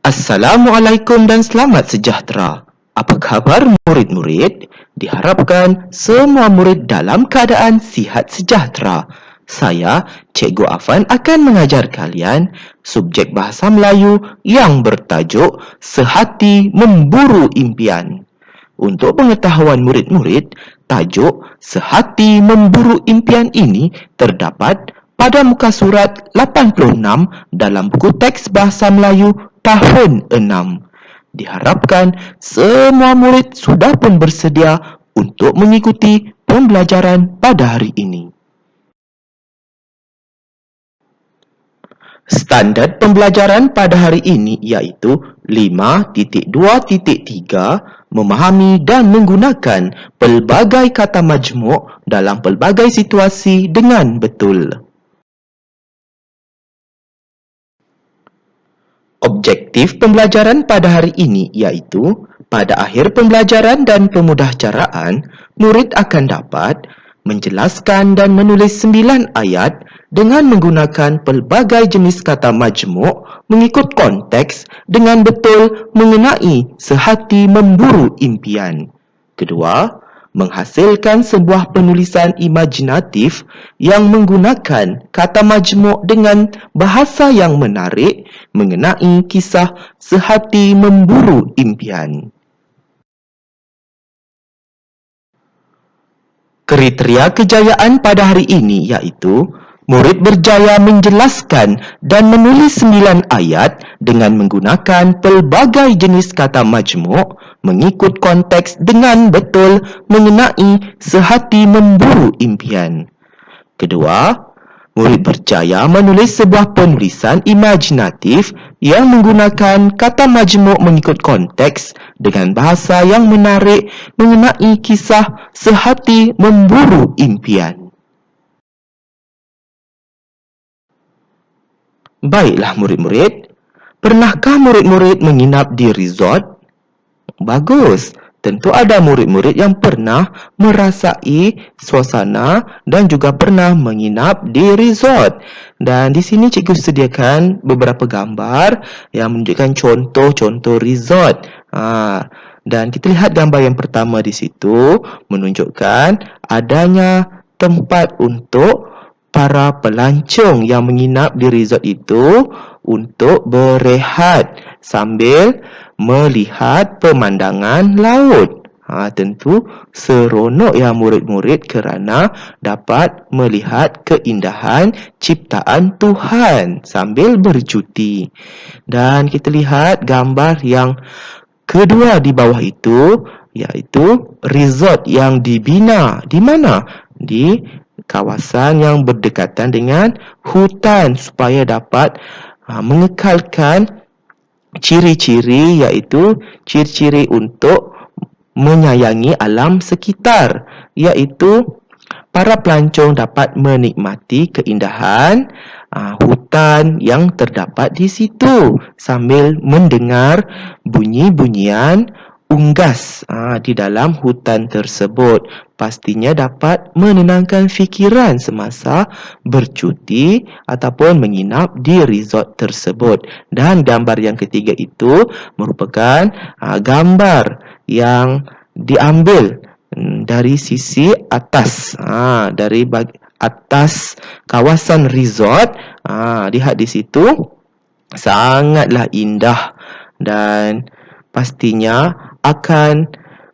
Assalamualaikum dan selamat sejahtera. Apa khabar murid-murid? Diharapkan semua murid dalam keadaan sihat sejahtera. Saya, Cikgu Afan akan mengajar kalian subjek bahasa Melayu yang bertajuk Sehati Memburu Impian. Untuk pengetahuan murid-murid, tajuk Sehati Memburu Impian ini terdapat pada muka surat 86 dalam buku teks bahasa Melayu tahun 6. Diharapkan semua murid sudah pun bersedia untuk mengikuti pembelajaran pada hari ini. Standard pembelajaran pada hari ini iaitu 5.2.3 memahami dan menggunakan pelbagai kata majmuk dalam pelbagai situasi dengan betul. Objektif pembelajaran pada hari ini iaitu pada akhir pembelajaran dan pemudahcaraan, murid akan dapat menjelaskan dan menulis 9 ayat dengan menggunakan pelbagai jenis kata majmuk mengikut konteks dengan betul mengenai sehati memburu impian. Kedua, menghasilkan sebuah penulisan imajinatif yang menggunakan kata majmuk dengan bahasa yang menarik mengenai kisah sehati memburu impian. Kriteria kejayaan pada hari ini iaitu murid berjaya menjelaskan dan menulis 9 ayat dengan menggunakan pelbagai jenis kata majmuk mengikut konteks dengan betul mengenai sehati memburu impian. Kedua, murid berjaya menulis sebuah penulisan imajinatif yang menggunakan kata majmuk mengikut konteks dengan bahasa yang menarik mengenai kisah sehati memburu impian. Baiklah murid-murid, pernahkah murid-murid menginap di resort? Bagus. Tentu ada murid-murid yang pernah merasai suasana dan juga pernah menginap di resort. Dan di sini cikgu sediakan beberapa gambar yang menunjukkan contoh-contoh resort. Dan kita lihat gambar yang pertama di situ menunjukkan adanya tempat untuk para pelancong yang menginap di resort itu untuk berehat sambil melihat pemandangan laut. Tentu seronok ya murid-murid kerana dapat melihat keindahan ciptaan Tuhan sambil bercuti. Dan kita lihat gambar yang kedua di bawah itu iaitu resort yang dibina. Di mana? Di kawasan yang berdekatan dengan hutan supaya dapat mengekalkan ciri-ciri iaitu ciri-ciri untuk menyayangi alam sekitar, iaitu para pelancong dapat menikmati keindahan hutan yang terdapat di situ sambil mendengar bunyi-bunyian unggas di dalam hutan tersebut. Pastinya dapat menenangkan fikiran semasa bercuti ataupun menginap di resort tersebut. Dan gambar yang ketiga itu merupakan gambar yang diambil dari sisi atas, dari atas kawasan resort. Lihat di situ sangatlah indah dan pastinya akan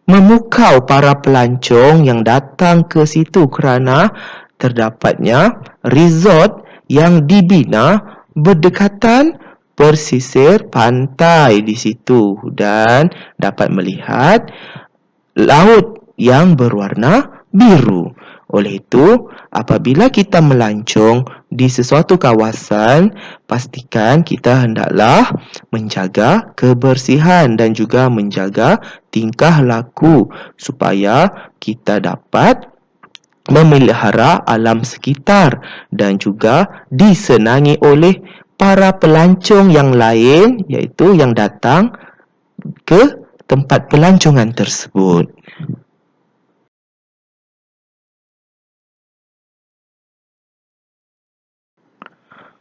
memukau para pelancong yang datang ke situ kerana terdapatnya resort yang dibina berdekatan persisir pantai di situ dan dapat melihat laut yang berwarna biru. Oleh itu, apabila kita melancong di sesuatu kawasan, pastikan kita hendaklah menjaga kebersihan dan juga menjaga tingkah laku supaya kita dapat memelihara alam sekitar dan juga disenangi oleh para pelancong yang lain iaitu yang datang ke tempat pelancongan tersebut.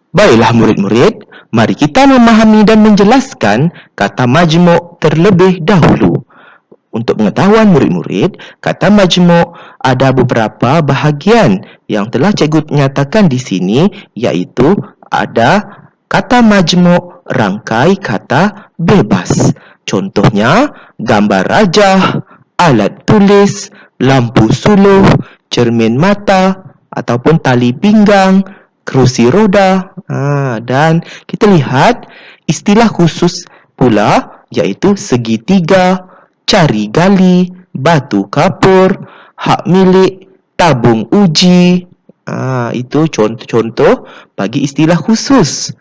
Baiklah murid-murid, mari kita memahami dan menjelaskan kata majmuk terlebih dahulu. Untuk pengetahuan murid-murid, kata majmuk ada beberapa bahagian yang telah cikgu nyatakan di sini, iaitu ada kata majmuk rangkai kata bebas. Contohnya, gambar rajah, alat tulis, lampu suluh, cermin mata ataupun tali pinggang, kerusi roda. Dan kita lihat istilah khusus pula, iaitu segitiga, cari gali, batu kapur, hak milik, tabung uji. Itu contoh-contoh bagi istilah khusus.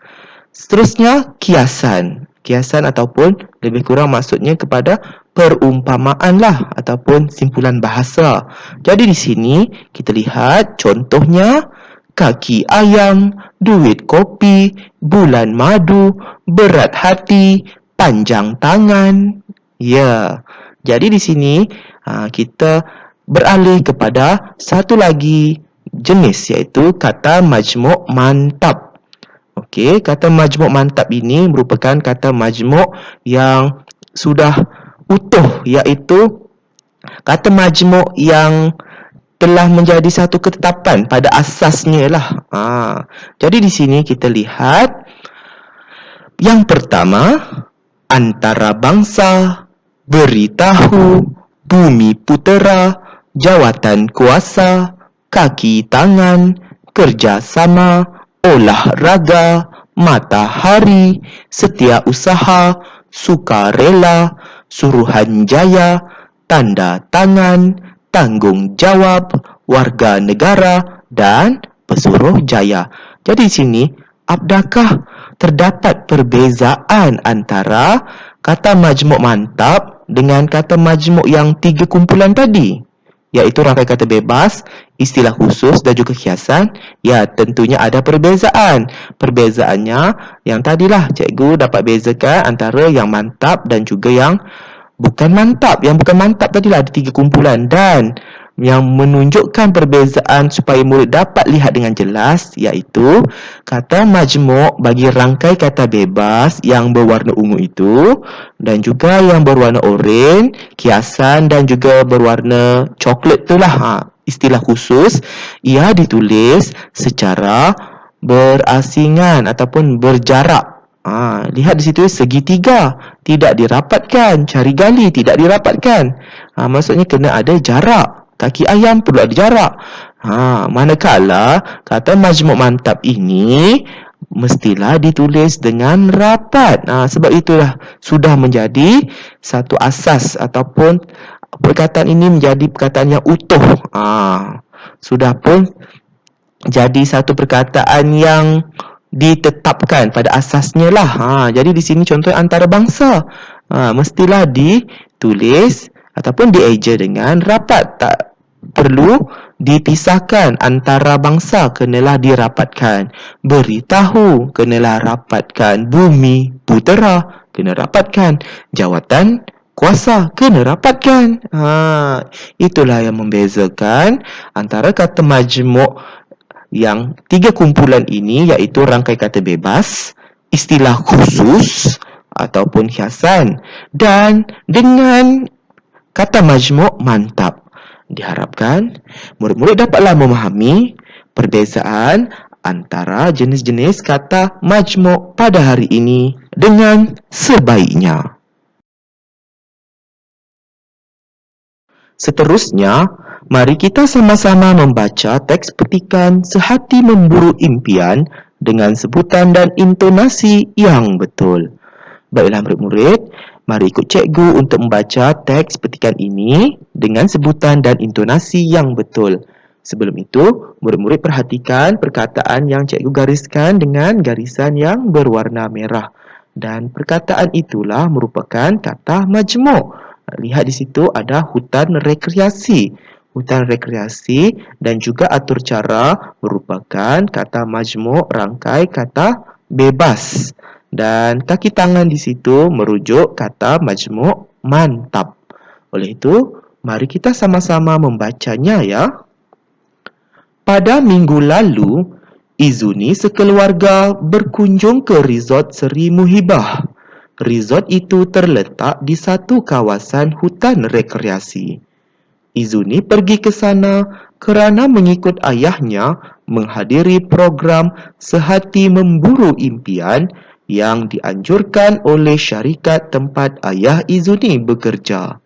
Seterusnya, kiasan. Kiasan ataupun lebih kurang maksudnya kepada perumpamaan lah ataupun simpulan bahasa. Jadi di sini kita lihat contohnya kaki ayam, duit kopi, bulan madu, berat hati, panjang tangan. Ya, jadi di sini kita beralih kepada satu lagi jenis, iaitu kata majmuk mantap. Okey, kata majmuk mantap ini merupakan kata majmuk yang sudah utuh, iaitu kata majmuk yang telah menjadi satu ketetapan pada asasnya lah. Jadi di sini kita lihat yang pertama, antara bangsa, beritahu, bumi putera, jawatan kuasa, kaki tangan, kerjasama, olahraga, matahari, setiausaha, sukarela, suruhanjaya, tanda tangan, tanggungjawab, warga negara dan pesuruhjaya. Jadi di sini, adakah terdapat perbezaan antara kata majmuk mantap dengan kata majmuk yang tiga kumpulan tadi, iaitu rangkai kata bebas, istilah khusus dan juga kiasan? Ya, tentunya ada perbezaan. Perbezaannya yang tadilah cikgu dapat bezakan antara yang mantap dan juga yang bukan mantap. Yang bukan mantap tadilah ada tiga kumpulan, dan yang menunjukkan perbezaan supaya murid dapat lihat dengan jelas, iaitu kata majmuk bagi rangkai kata bebas yang berwarna ungu itu, dan juga yang berwarna oranye, kiasan dan juga berwarna coklat itulah istilah khusus, ia ditulis secara berasingan ataupun berjarak. Lihat di situ segitiga tidak dirapatkan, cari gali tidak dirapatkan. Maksudnya kena ada jarak. Kaki ayam perlu ada jarak. Manakala kata majmuk mantap ini mestilah ditulis dengan rapat. Sebab itulah sudah menjadi satu asas ataupun perkataan ini menjadi perkataan yang utuh. Sudah pun jadi satu perkataan yang ditetapkan pada asasnya lah. Jadi di sini contoh antara bangsa, mestilah ditulis ataupun dieja dengan rapat. Tak perlu dipisahkan. Antara bangsa kenalah dirapatkan. Beritahu kenalah rapatkan. Bumi putera kena rapatkan. Jawatan kuasa kena rapatkan. Itulah yang membezakan antara kata majmuk yang tiga kumpulan ini, iaitu rangkai kata bebas, istilah khusus ataupun hiasan, dan dengan kata majmuk mantap. Diharapkan murid-murid dapatlah memahami perbezaan antara jenis-jenis kata majmuk pada hari ini dengan sebaiknya. Seterusnya, mari kita sama-sama membaca teks petikan Sehati Memburu Impian dengan sebutan dan intonasi yang betul. Baiklah murid-murid, mari ikut cikgu untuk membaca teks petikan ini dengan sebutan dan intonasi yang betul. Sebelum itu, murid-murid perhatikan perkataan yang cikgu gariskan dengan garisan yang berwarna merah. Dan perkataan itulah merupakan kata majmuk. Lihat di situ ada hutan rekreasi. Hutan rekreasi dan juga atur cara merupakan kata majmuk rangkai kata bebas. Dan kaki tangan di situ merujuk kata majmuk mantap. Oleh itu, mari kita sama-sama membacanya ya. Pada minggu lalu, Izuni sekeluarga berkunjung ke resort Seri Muhibah. Resort itu terletak di satu kawasan hutan rekreasi. Izuni pergi ke sana kerana mengikut ayahnya menghadiri program Sehati Memburu Impian yang dianjurkan oleh syarikat tempat ayah Izuni bekerja.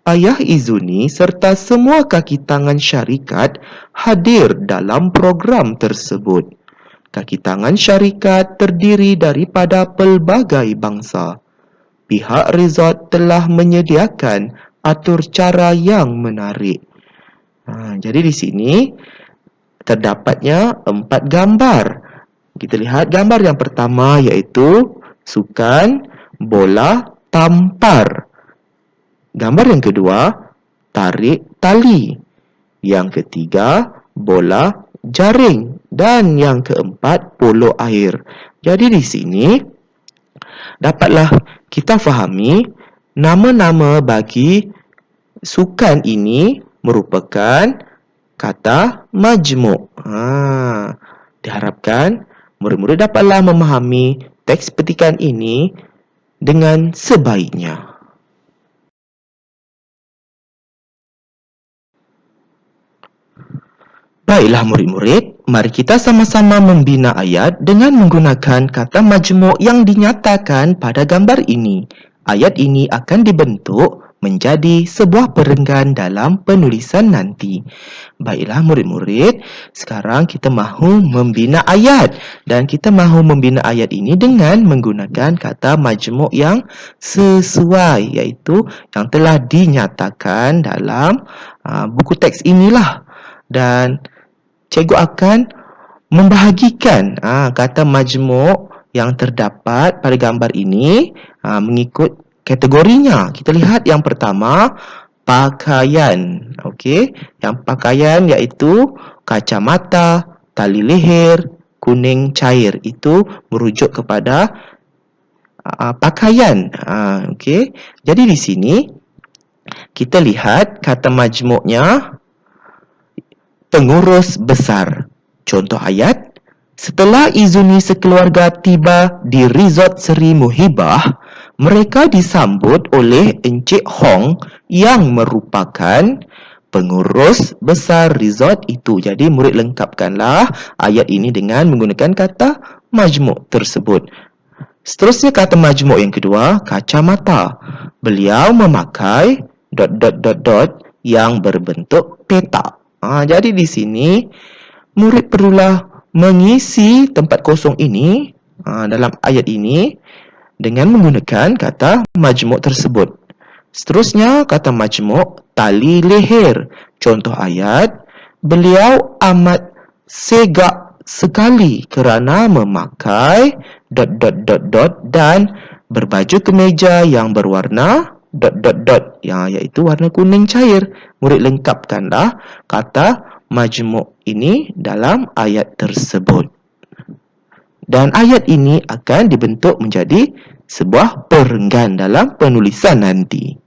Ayah Izuni serta semua kaki tangan syarikat hadir dalam program tersebut. Kaki tangan syarikat terdiri daripada pelbagai bangsa. Pihak resort telah menyediakan atur cara yang menarik. Jadi di sini terdapatnya 4 gambar. Kita lihat gambar yang pertama iaitu sukan bola tampar. Gambar yang kedua, tarik tali. Yang ketiga, bola jaring. Dan yang keempat, polo air. Jadi di sini, dapatlah kita fahami nama-nama bagi sukan ini merupakan kata majmuk. Diharapkan murid-murid dapatlah memahami teks petikan ini dengan sebaiknya. Baiklah murid-murid, mari kita sama-sama membina ayat dengan menggunakan kata majmuk yang dinyatakan pada gambar ini. Ayat ini akan dibentuk menjadi sebuah perenggan dalam penulisan nanti. Baiklah murid-murid, sekarang kita mahu membina ayat dan kita mahu membina ayat ini dengan menggunakan kata majmuk yang sesuai, iaitu yang telah dinyatakan dalam buku teks inilah. Dan cikgu akan membahagikan kata majmuk yang terdapat pada gambar ini mengikut kategorinya. Kita lihat yang pertama, pakaian. Okey, yang pakaian iaitu kacamata, tali leher, kuning cair. Itu merujuk kepada pakaian. Okey. Jadi di sini kita lihat kata majmuknya pengurus besar. Contoh ayat, setelah Izuni sekeluarga tiba di resort Seri Muhibah, mereka disambut oleh Encik Hong yang merupakan pengurus besar resort itu. Jadi murid lengkapkanlah ayat ini dengan menggunakan kata majmuk tersebut. Seterusnya kata majmuk yang kedua, kacamata. Beliau memakai ... yang berbentuk petak. Jadi di sini murid perlulah mengisi tempat kosong ini dalam ayat ini dengan menggunakan kata majmuk tersebut. Seterusnya kata majmuk tali leher. Contoh ayat, beliau amat segak sekali kerana memakai ... dan berbaju kemeja yang berwarna ... iaitu warna kuning cair. Murid lengkapkanlah kata majmuk ini dalam ayat tersebut. Dan ayat ini akan dibentuk menjadi sebuah perenggan dalam penulisan nanti.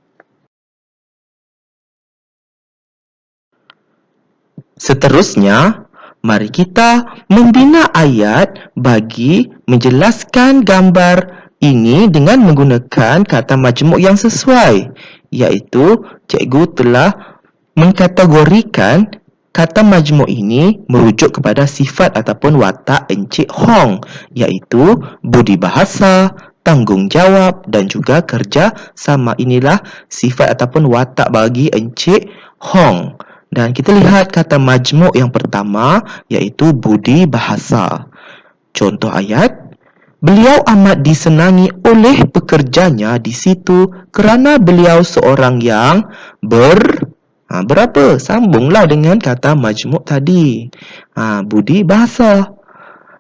Seterusnya, mari kita membina ayat bagi menjelaskan gambar ini dengan menggunakan kata majmuk yang sesuai, iaitu cikgu telah mengkategorikan kata majmuk ini merujuk kepada sifat ataupun watak Encik Hong, iaitu budi bahasa, tanggungjawab dan juga kerja sama. Inilah sifat ataupun watak bagi Encik Hong. Dan kita lihat kata majmuk yang pertama, iaitu budi bahasa. Contoh ayat, beliau amat disenangi oleh pekerjanya di situ kerana beliau seorang yang berapa? Sambunglah dengan kata majmuk tadi. Budi bahasa.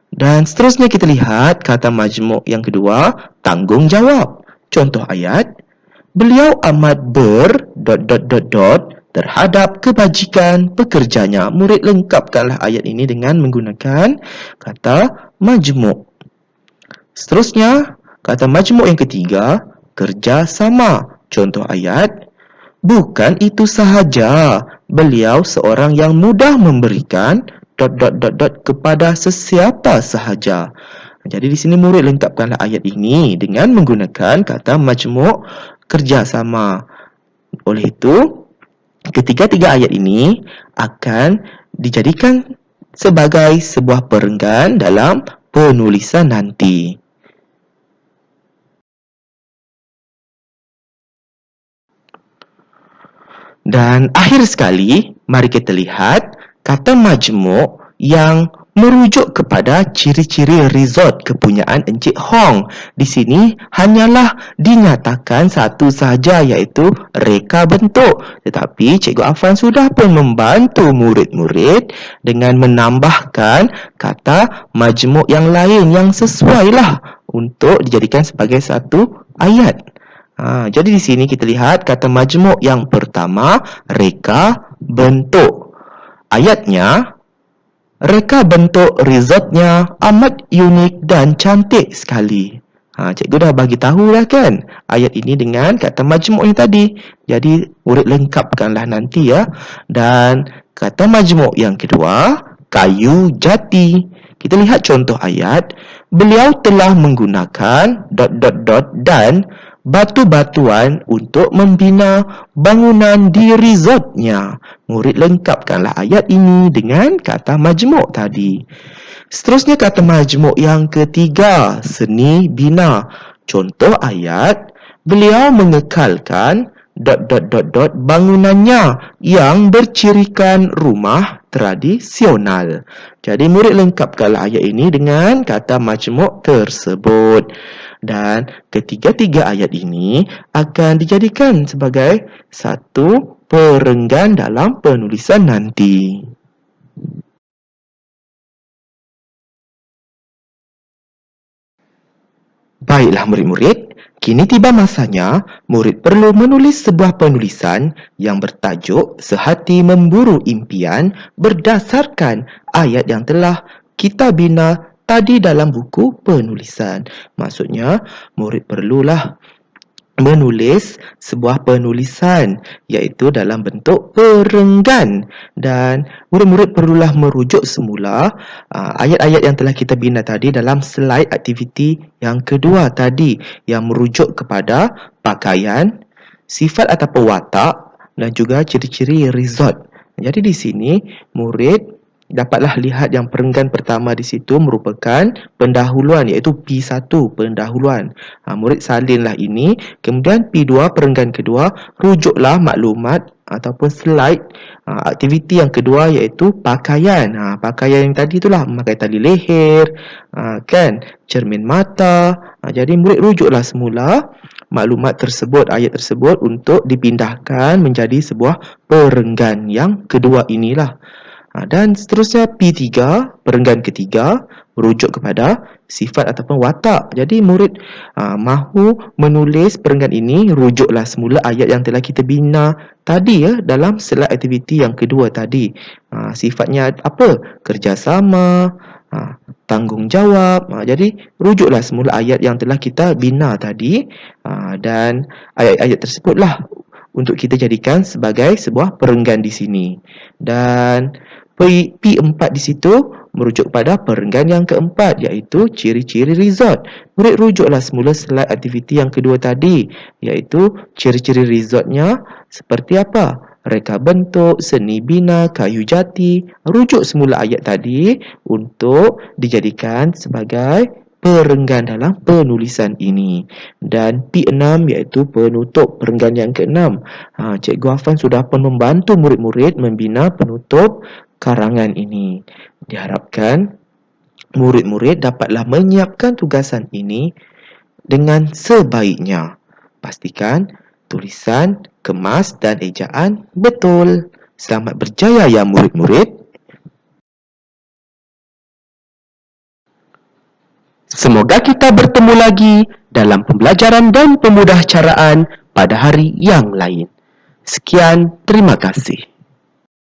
Dan seterusnya kita lihat kata majmuk yang kedua, tanggungjawab. Contoh ayat, beliau amat terhadap kebajikan pekerjanya. Murid lengkapkanlah ayat ini dengan menggunakan kata majmuk. Seterusnya, kata majmuk yang ketiga, kerjasama. Contoh ayat, bukan itu sahaja, beliau seorang yang mudah memberikan kepada sesiapa sahaja. Jadi di sini murid lengkapkanlah ayat ini dengan menggunakan kata majmuk kerjasama. Oleh itu, ketiga-tiga ayat ini akan dijadikan sebagai sebuah perenggan dalam penulisan nanti. Dan akhir sekali, mari kita lihat kata majmuk yang merujuk kepada ciri-ciri resort kepunyaan Encik Hong. Di sini hanyalah dinyatakan satu sahaja, iaitu reka bentuk. Tetapi Cikgu Afan sudah pun membantu murid-murid dengan menambahkan kata majmuk yang lain yang sesuailah untuk dijadikan sebagai satu ayat. Jadi di sini kita lihat kata majmuk yang pertama, reka bentuk. Ayatnya, reka bentuk resortnya amat unik dan cantik sekali. Cikgu dah bagi tahu dah kan ayat ini dengan kata majmuk yang tadi. Jadi murid lengkapkanlah nanti ya. Dan kata majmuk yang kedua, kayu jati. Kita lihat contoh ayat. Beliau telah menggunakan ... dan batu-batuan untuk membina bangunan di resortnya. Murid lengkapkanlah ayat ini dengan kata majmuk tadi. Seterusnya kata majmuk yang ketiga, seni bina. Contoh ayat, beliau mengekalkan ... bangunannya yang bercirikan rumah tradisional. Jadi murid lengkapkanlah ayat ini dengan kata majmuk tersebut. Dan ketiga-tiga ayat ini akan dijadikan sebagai satu perenggan dalam penulisan nanti. Baiklah murid-murid, kini tiba masanya murid perlu menulis sebuah penulisan yang bertajuk Sehati Memburu Impian berdasarkan ayat yang telah kita bina tadi dalam buku penulisan. Maksudnya, murid perlulah menulis sebuah penulisan iaitu dalam bentuk perenggan, dan murid-murid perlulah merujuk semula ayat-ayat yang telah kita bina tadi dalam slide aktiviti yang kedua tadi yang merujuk kepada pakaian, sifat ataupun watak dan juga ciri-ciri resort. Jadi di sini murid dapatlah lihat yang perenggan pertama di situ merupakan pendahuluan, iaitu P1 pendahuluan. Murid salinlah ini. Kemudian P2 perenggan kedua, rujuklah maklumat ataupun slide aktiviti yang kedua iaitu pakaian. Pakaian yang tadi itulah memakai tali leher, kan, cermin mata. Jadi murid rujuklah semula maklumat tersebut, ayat tersebut untuk dipindahkan menjadi sebuah perenggan yang kedua inilah. Dan seterusnya P3, perenggan ketiga, merujuk kepada sifat ataupun watak. Jadi murid mahu menulis perenggan ini, rujuklah semula ayat yang telah kita bina tadi ya dalam slide aktiviti yang kedua tadi. Sifatnya apa? Kerjasama, tanggungjawab. Jadi rujuklah semula ayat yang telah kita bina tadi, dan ayat-ayat tersebutlah untuk kita jadikan sebagai sebuah perenggan di sini. Dan P4 di situ merujuk pada perenggan yang keempat, iaitu ciri-ciri resort. Murid rujuklah semula slide aktiviti yang kedua tadi, iaitu ciri-ciri resortnya seperti apa? Reka bentuk, seni bina, kayu jati. Rujuk semula ayat tadi untuk dijadikan sebagai perenggan dalam penulisan ini. Dan P6 iaitu penutup, perenggan yang ke-6. Cikgu Afan sudah pun membantu murid-murid membina penutup karangan ini. Diharapkan murid-murid dapatlah menyiapkan tugasan ini dengan sebaiknya. Pastikan tulisan, kemas dan ejaan betul. Selamat berjaya ya murid-murid. Semoga kita bertemu lagi dalam pembelajaran dan pemudahcaraan pada hari yang lain. Sekian, terima kasih.